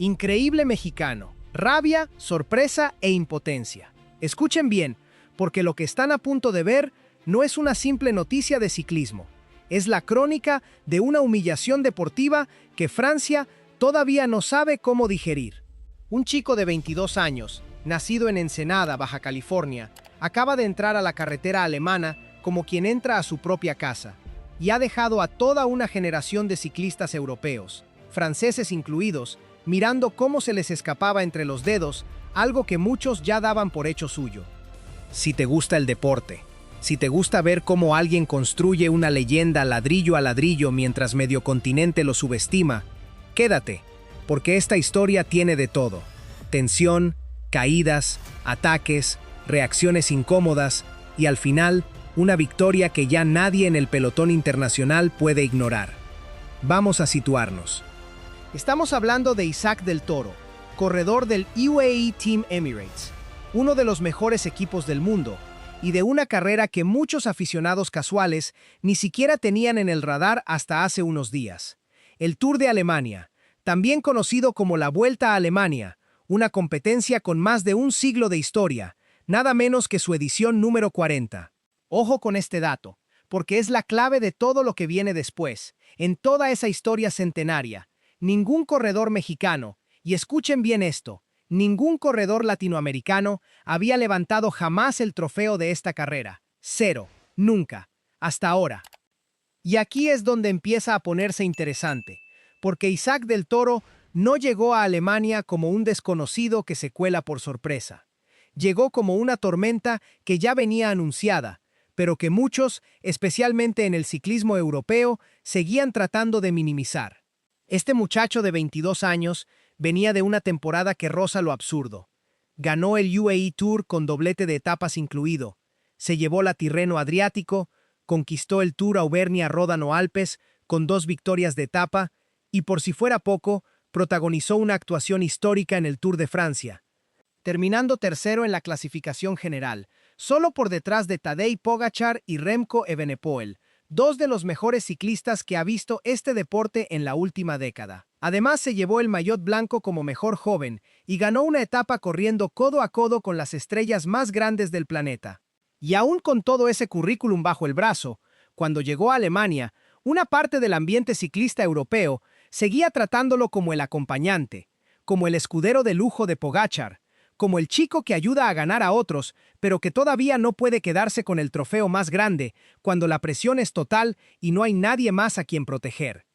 Increíble mexicano, rabia, sorpresa e impotencia. Escuchen bien, porque lo que están a punto de ver no es una simple noticia de ciclismo. Es la crónica de una humillación deportiva que Francia todavía no sabe cómo digerir. Un chico de 22 años, nacido en Ensenada, Baja California, acaba de entrar a la carretera alemana como quien entra a su propia casa, y ha dejado a toda una generación de ciclistas europeos, franceses incluidos, mirando cómo se les escapaba entre los dedos algo que muchos ya daban por hecho suyo. Si te gusta el deporte, si te gusta ver cómo alguien construye una leyenda ladrillo a ladrillo mientras medio continente lo subestima, quédate, porque esta historia tiene de todo: tensión, caídas, ataques, reacciones incómodas y al final, una victoria que ya nadie en el pelotón internacional puede ignorar. Vamos a situarnos. Estamos hablando de Isaac del Toro, corredor del UAE Team Emirates, uno de los mejores equipos del mundo, y de una carrera que muchos aficionados casuales ni siquiera tenían en el radar hasta hace unos días. El Tour de Alemania, también conocido como la Vuelta a Alemania, una competencia con más de un siglo de historia, nada menos que su edición número 40. Ojo con este dato, porque es la clave de todo lo que viene después. En toda esa historia centenaria, ningún corredor mexicano, y escuchen bien esto, ningún corredor latinoamericano había levantado jamás el trofeo de esta carrera. Cero, nunca, hasta ahora. Y aquí es donde empieza a ponerse interesante, porque Isaac del Toro no llegó a Alemania como un desconocido que se cuela por sorpresa. Llegó como una tormenta que ya venía anunciada, pero que muchos, especialmente en el ciclismo europeo, seguían tratando de minimizar. Este muchacho de 22 años venía de una temporada que roza lo absurdo. Ganó el UAE Tour con doblete de etapas incluido, se llevó la Tirreno Adriático, conquistó el Tour Auvernia-Ródano-Alpes con 2 victorias de etapa y, por si fuera poco, protagonizó una actuación histórica en el Tour de Francia, terminando tercero en la clasificación general, solo por detrás de Tadej Pogačar y Remco Evenepoel, 2 de los mejores ciclistas que ha visto este deporte en la última década. Además, se llevó el maillot blanco como mejor joven y ganó una etapa corriendo codo a codo con las estrellas más grandes del planeta. Y aún con todo ese currículum bajo el brazo, cuando llegó a Alemania, una parte del ambiente ciclista europeo seguía tratándolo como el acompañante, como el escudero de lujo de Pogačar, como el chico que ayuda a ganar a otros, pero que todavía no puede quedarse con el trofeo más grande cuando la presión es total y no hay nadie más a quien proteger.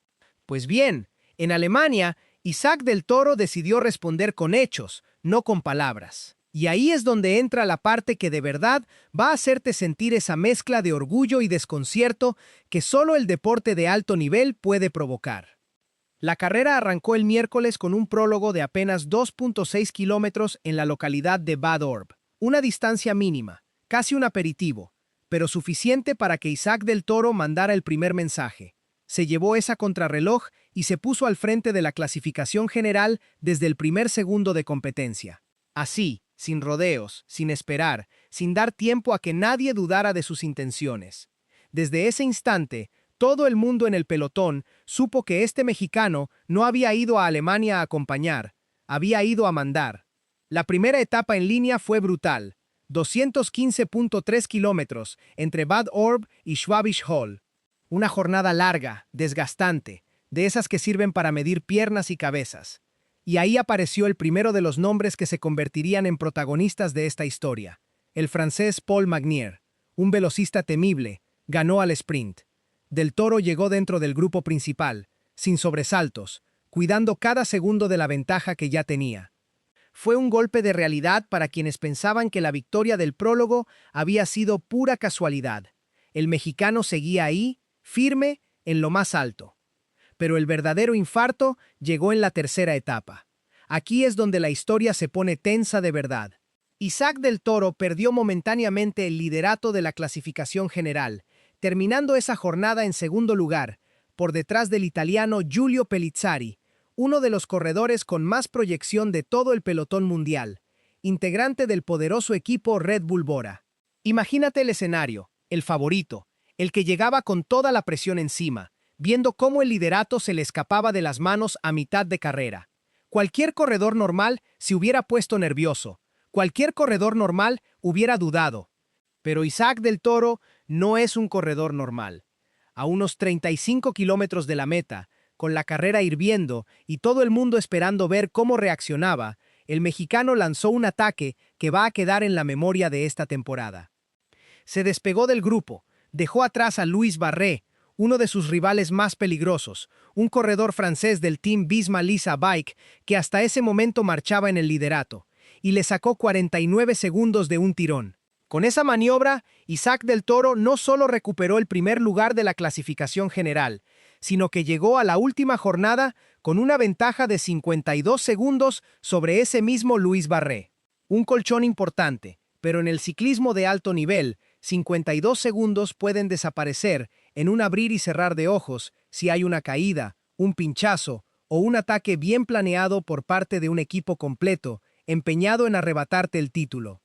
Pues bien, en Alemania, Isaac del Toro decidió responder con hechos, no con palabras. Y ahí es donde entra la parte que de verdad va a hacerte sentir esa mezcla de orgullo y desconcierto que solo el deporte de alto nivel puede provocar. La carrera arrancó el miércoles con un prólogo de apenas 2.6 kilómetros en la localidad de Bad Orb, una distancia mínima, casi un aperitivo, pero suficiente para que Isaac del Toro mandara el primer mensaje. Se llevó esa contrarreloj y se puso al frente de la clasificación general desde el primer segundo de competencia. Así, sin rodeos, sin esperar, sin dar tiempo a que nadie dudara de sus intenciones. Desde ese instante, todo el mundo en el pelotón supo que este mexicano no había ido a Alemania a acompañar, había ido a mandar. La primera etapa en línea fue brutal, 215.3 kilómetros entre Bad Orb y Schwäbisch Hall. Una jornada larga, desgastante, de esas que sirven para medir piernas y cabezas. Y ahí apareció el primero de los nombres que se convertirían en protagonistas de esta historia. El francés Paul Magnier, un velocista temible, ganó al sprint. Del Toro llegó dentro del grupo principal, sin sobresaltos, cuidando cada segundo de la ventaja que ya tenía. Fue un golpe de realidad para quienes pensaban que la victoria del prólogo había sido pura casualidad. El mexicano seguía ahí, firme, en lo más alto. Pero el verdadero infarto llegó en la tercera etapa. Aquí es donde la historia se pone tensa de verdad. Isaac del Toro perdió momentáneamente el liderato de la clasificación general, terminando esa jornada en segundo lugar, por detrás del italiano Giulio Pellizzari, uno de los corredores con más proyección de todo el pelotón mundial, integrante del poderoso equipo Red Bull Bora. Imagínate el escenario, el favorito, el que llegaba con toda la presión encima, viendo cómo el liderato se le escapaba de las manos a mitad de carrera. Cualquier corredor normal se hubiera puesto nervioso. Cualquier corredor normal hubiera dudado. Pero Isaac del Toro no es un corredor normal. A unos 35 kilómetros de la meta, con la carrera hirviendo y todo el mundo esperando ver cómo reaccionaba, el mexicano lanzó un ataque que va a quedar en la memoria de esta temporada. Se despegó del grupo, dejó atrás a Louis Barré, uno de sus rivales más peligrosos, un corredor francés del Team Visma-Lease Bike que hasta ese momento marchaba en el liderato, y le sacó 49 segundos de un tirón. Con esa maniobra, Isaac del Toro no solo recuperó el primer lugar de la clasificación general, sino que llegó a la última jornada con una ventaja de 52 segundos sobre ese mismo Louis Barré. Un colchón importante, pero en el ciclismo de alto nivel, 52 segundos pueden desaparecer en un abrir y cerrar de ojos si hay una caída, un pinchazo o un ataque bien planeado por parte de un equipo completo, empeñado en arrebatarte el título.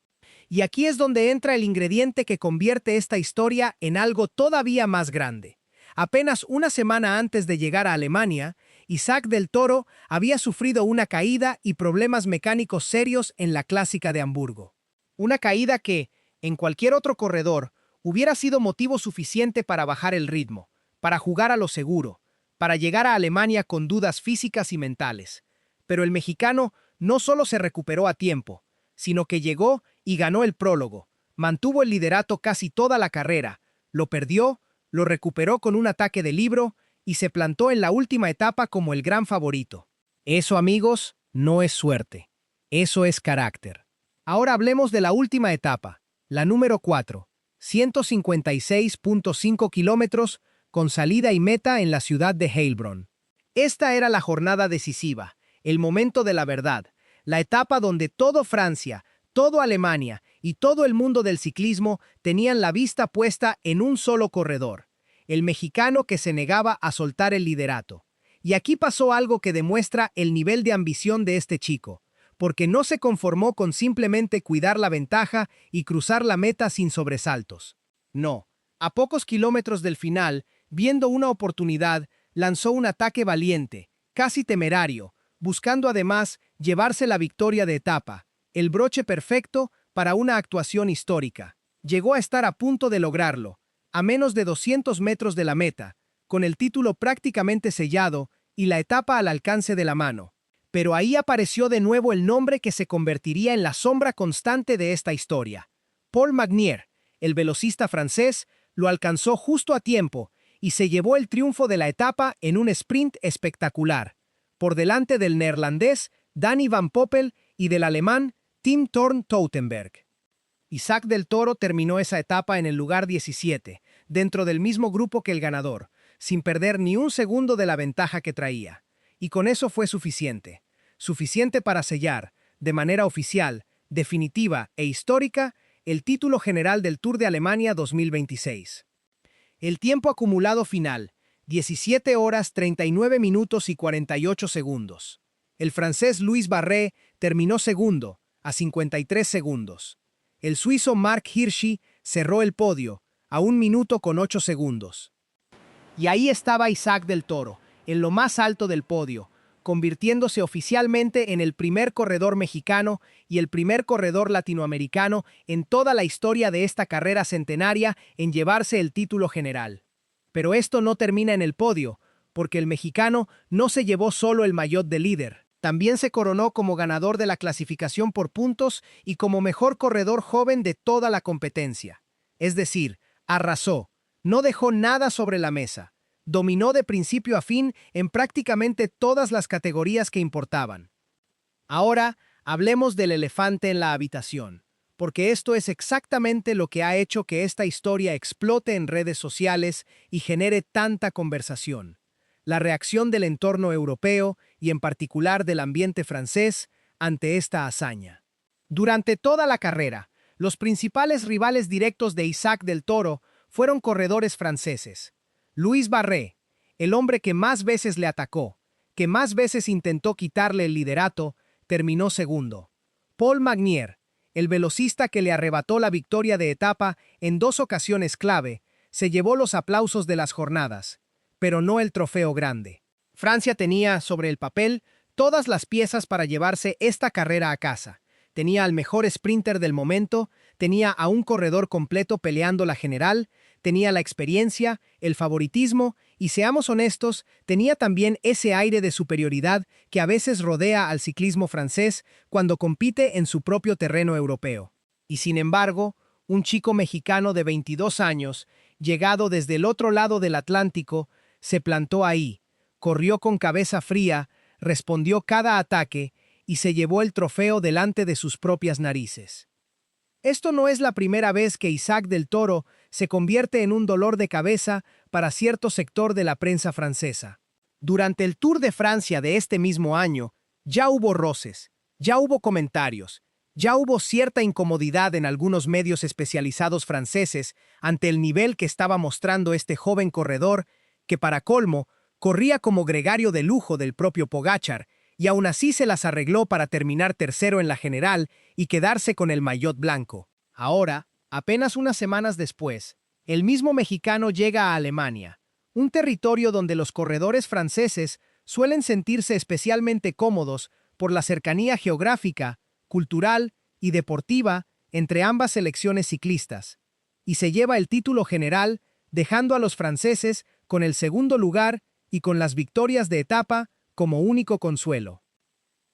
Y aquí es donde entra el ingrediente que convierte esta historia en algo todavía más grande. Apenas una semana antes de llegar a Alemania, Isaac del Toro había sufrido una caída y problemas mecánicos serios en la Clásica de Hamburgo. Una caída que, en cualquier otro corredor, hubiera sido motivo suficiente para bajar el ritmo, para jugar a lo seguro, para llegar a Alemania con dudas físicas y mentales. Pero el mexicano no solo se recuperó a tiempo, sino que llegó y ganó el prólogo, mantuvo el liderato casi toda la carrera, lo perdió, lo recuperó con un ataque de libro y se plantó en la última etapa como el gran favorito. Eso, amigos, no es suerte. Eso es carácter. Ahora hablemos de la última etapa, la número 4, 156.5 kilómetros con salida y meta en la ciudad de Heilbronn. Esta era la jornada decisiva, el momento de la verdad, la etapa donde todo Francia, todo Alemania y todo el mundo del ciclismo tenían la vista puesta en un solo corredor, el mexicano que se negaba a soltar el liderato. Y aquí pasó algo que demuestra el nivel de ambición de este chico, porque no se conformó con simplemente cuidar la ventaja y cruzar la meta sin sobresaltos. No, a pocos kilómetros del final, viendo una oportunidad, lanzó un ataque valiente, casi temerario, buscando además llevarse la victoria de etapa, el broche perfecto para una actuación histórica. Llegó a estar a punto de lograrlo, a menos de 200 metros de la meta, con el título prácticamente sellado y la etapa al alcance de la mano. Pero ahí apareció de nuevo el nombre que se convertiría en la sombra constante de esta historia. Paul Magnier, el velocista francés, lo alcanzó justo a tiempo y se llevó el triunfo de la etapa en un sprint espectacular, por delante del neerlandés Danny van Poppel y del alemán Tim Thorn Teutenberg. Isaac del Toro terminó esa etapa en el lugar 17, dentro del mismo grupo que el ganador, sin perder ni un segundo de la ventaja que traía. Y con eso fue suficiente. Suficiente para sellar, de manera oficial, definitiva e histórica, el título general del Tour de Alemania 2026. El tiempo acumulado final, 17 horas 39 minutos y 48 segundos. El francés Louis Barré terminó segundo, a 53 segundos. El suizo Mark Hirschi cerró el podio, a 1 minuto con 8 segundos. Y ahí estaba Isaac del Toro, en lo más alto del podio, convirtiéndose oficialmente en el primer corredor mexicano y el primer corredor latinoamericano en toda la historia de esta carrera centenaria en llevarse el título general. Pero esto no termina en el podio, porque el mexicano no se llevó solo el maillot de líder. También se coronó como ganador de la clasificación por puntos y como mejor corredor joven de toda la competencia. Es decir, arrasó, no dejó nada sobre la mesa. Dominó de principio a fin en prácticamente todas las categorías que importaban. Ahora, hablemos del elefante en la habitación, porque esto es exactamente lo que ha hecho que esta historia explote en redes sociales y genere tanta conversación. La reacción del entorno europeo y en particular del ambiente francés ante esta hazaña. Durante toda la carrera, los principales rivales directos de Isaac del Toro fueron corredores franceses. Louis Barré, el hombre que más veces le atacó, que más veces intentó quitarle el liderato, terminó segundo. Paul Magnier, el velocista que le arrebató la victoria de etapa en 2 ocasiones clave, se llevó los aplausos de las jornadas, pero no el trofeo grande. Francia tenía, sobre el papel, todas las piezas para llevarse esta carrera a casa. Tenía al mejor sprinter del momento, tenía a un corredor completo peleando la general, tenía la experiencia, el favoritismo y, seamos honestos, tenía también ese aire de superioridad que a veces rodea al ciclismo francés cuando compite en su propio terreno europeo. Y sin embargo, un chico mexicano de 22 años, llegado desde el otro lado del Atlántico, se plantó ahí, corrió con cabeza fría, respondió cada ataque y se llevó el trofeo delante de sus propias narices. Esto no es la primera vez que Isaac del Toro se convierte en un dolor de cabeza para cierto sector de la prensa francesa. Durante el Tour de Francia de este mismo año, ya hubo roces, ya hubo comentarios, ya hubo cierta incomodidad en algunos medios especializados franceses ante el nivel que estaba mostrando este joven corredor que, para colmo, corría como gregario de lujo del propio Pogačar, y aún así se las arregló para terminar tercero en la general y quedarse con el maillot blanco. Ahora, apenas unas semanas después, el mismo mexicano llega a Alemania, un territorio donde los corredores franceses suelen sentirse especialmente cómodos por la cercanía geográfica, cultural y deportiva entre ambas selecciones ciclistas, y se lleva el título general, dejando a los franceses con el segundo lugar y con las victorias de etapa como único consuelo.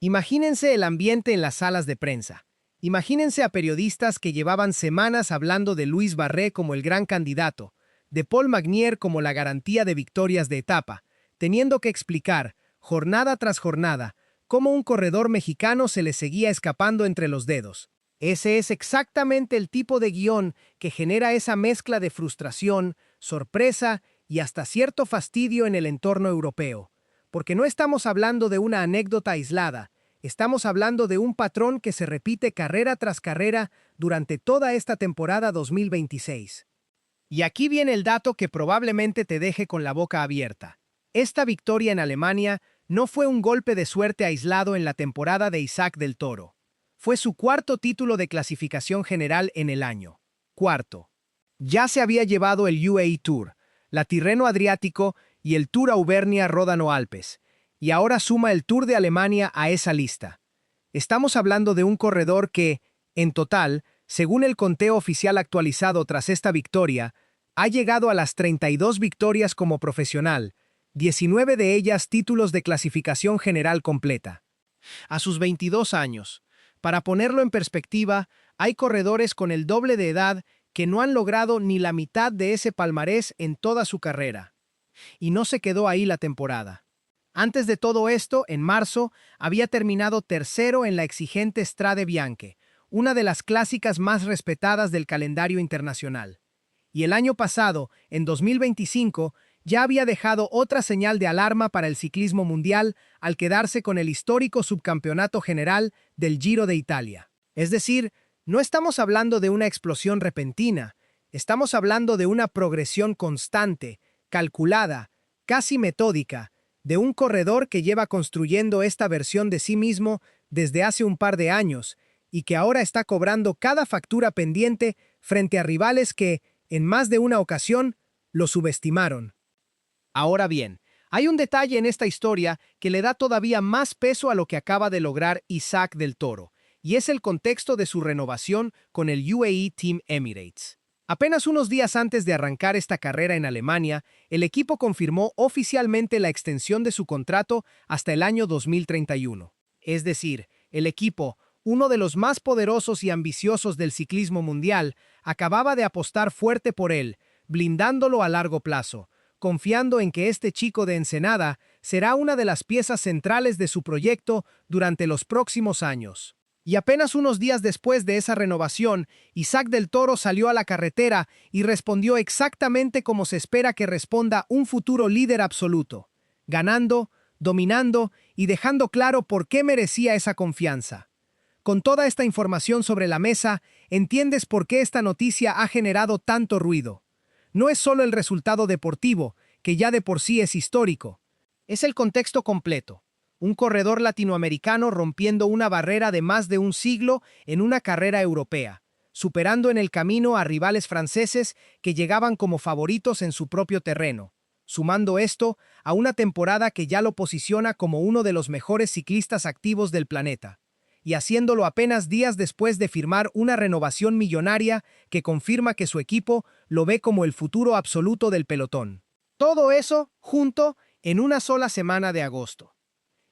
Imagínense el ambiente en las salas de prensa. Imagínense a periodistas que llevaban semanas hablando de Luis Barré como el gran candidato, de Paul Magnier como la garantía de victorias de etapa, teniendo que explicar, jornada tras jornada, cómo un corredor mexicano se le seguía escapando entre los dedos. Ese es exactamente el tipo de guión que genera esa mezcla de frustración, sorpresa y hasta cierto fastidio en el entorno europeo. Porque no estamos hablando de una anécdota aislada, estamos hablando de un patrón que se repite carrera tras carrera durante toda esta temporada 2026. Y aquí viene el dato que probablemente te deje con la boca abierta. Esta victoria en Alemania no fue un golpe de suerte aislado en la temporada de Isaac del Toro. Fue su cuarto título de clasificación general en el año. Cuarto. Ya se había llevado el UAE Tour, la Tirreno Adriático y el Tour Auvernia-Ródano-Alpes, y ahora suma el Tour de Alemania a esa lista. Estamos hablando de un corredor que, en total, según el conteo oficial actualizado tras esta victoria, ha llegado a las 32 victorias como profesional, 19 de ellas títulos de clasificación general completa. A sus 22 años, para ponerlo en perspectiva, hay corredores con el doble de edad que no han logrado ni la mitad de ese palmarés en toda su carrera. Y no se quedó ahí la temporada. Antes de todo esto, en marzo, había terminado tercero en la exigente Strade Bianche, una de las clásicas más respetadas del calendario internacional. Y el año pasado, en 2025, ya había dejado otra señal de alarma para el ciclismo mundial al quedarse con el histórico subcampeonato general del Giro de Italia. Es decir, no estamos hablando de una explosión repentina, estamos hablando de una progresión constante, calculada, casi metódica, de un corredor que lleva construyendo esta versión de sí mismo desde hace un par de años y que ahora está cobrando cada factura pendiente frente a rivales que, en más de una ocasión, lo subestimaron. Ahora bien, hay un detalle en esta historia que le da todavía más peso a lo que acaba de lograr Isaac del Toro, y es el contexto de su renovación con el UAE Team Emirates. Apenas unos días antes de arrancar esta carrera en Alemania, el equipo confirmó oficialmente la extensión de su contrato hasta el año 2031. Es decir, el equipo, uno de los más poderosos y ambiciosos del ciclismo mundial, acababa de apostar fuerte por él, blindándolo a largo plazo, confiando en que este chico de Ensenada será una de las piezas centrales de su proyecto durante los próximos años. Y apenas unos días después de esa renovación, Isaac del Toro salió a la carretera y respondió exactamente como se espera que responda un futuro líder absoluto, ganando, dominando y dejando claro por qué merecía esa confianza. Con toda esta información sobre la mesa, entiendes por qué esta noticia ha generado tanto ruido. No es solo el resultado deportivo, que ya de por sí es histórico, es el contexto completo. Un corredor latinoamericano rompiendo una barrera de más de un siglo en una carrera europea, superando en el camino a rivales franceses que llegaban como favoritos en su propio terreno, sumando esto a una temporada que ya lo posiciona como uno de los mejores ciclistas activos del planeta, y haciéndolo apenas días después de firmar una renovación millonaria que confirma que su equipo lo ve como el futuro absoluto del pelotón. Todo eso junto en una sola semana de agosto.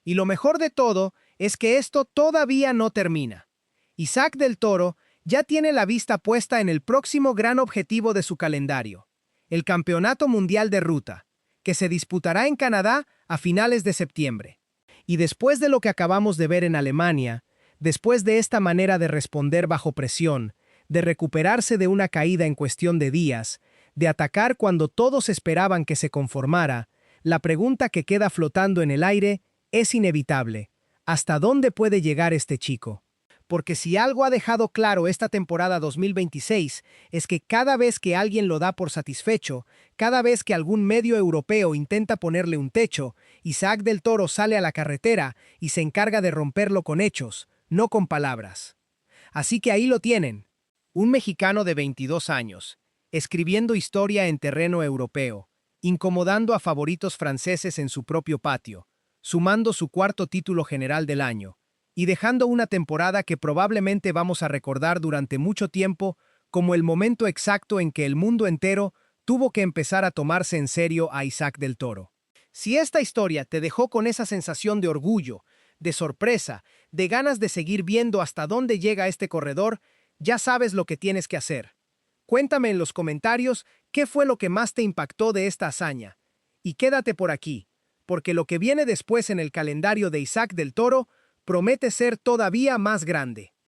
Y lo mejor de todo es que esto todavía no termina. Isaac del Toro ya tiene la vista puesta en el próximo gran objetivo de su calendario, el Campeonato Mundial de Ruta, que se disputará en Canadá a finales de septiembre. Y después de lo que acabamos de ver en Alemania, después de esta manera de responder bajo presión, de recuperarse de una caída en cuestión de días, de atacar cuando todos esperaban que se conformara, la pregunta que queda flotando en el aire es inevitable. ¿Hasta dónde puede llegar este chico? Porque si algo ha dejado claro esta temporada 2026 es que cada vez que alguien lo da por satisfecho, cada vez que algún medio europeo intenta ponerle un techo, Isaac del Toro sale a la carretera y se encarga de romperlo con hechos, no con palabras. Así que ahí lo tienen, un mexicano de 22 años, escribiendo historia en terreno europeo, incomodando a favoritos franceses en su propio patio, sumando su cuarto título general del año, y dejando una temporada que probablemente vamos a recordar durante mucho tiempo como el momento exacto en que el mundo entero tuvo que empezar a tomarse en serio a Isaac del Toro. Si esta historia te dejó con esa sensación de orgullo, de sorpresa, de ganas de seguir viendo hasta dónde llega este corredor, ya sabes lo que tienes que hacer. Cuéntame en los comentarios qué fue lo que más te impactó de esta hazaña. Y quédate por aquí, porque lo que viene después en el calendario de Isaac del Toro promete ser todavía más grande.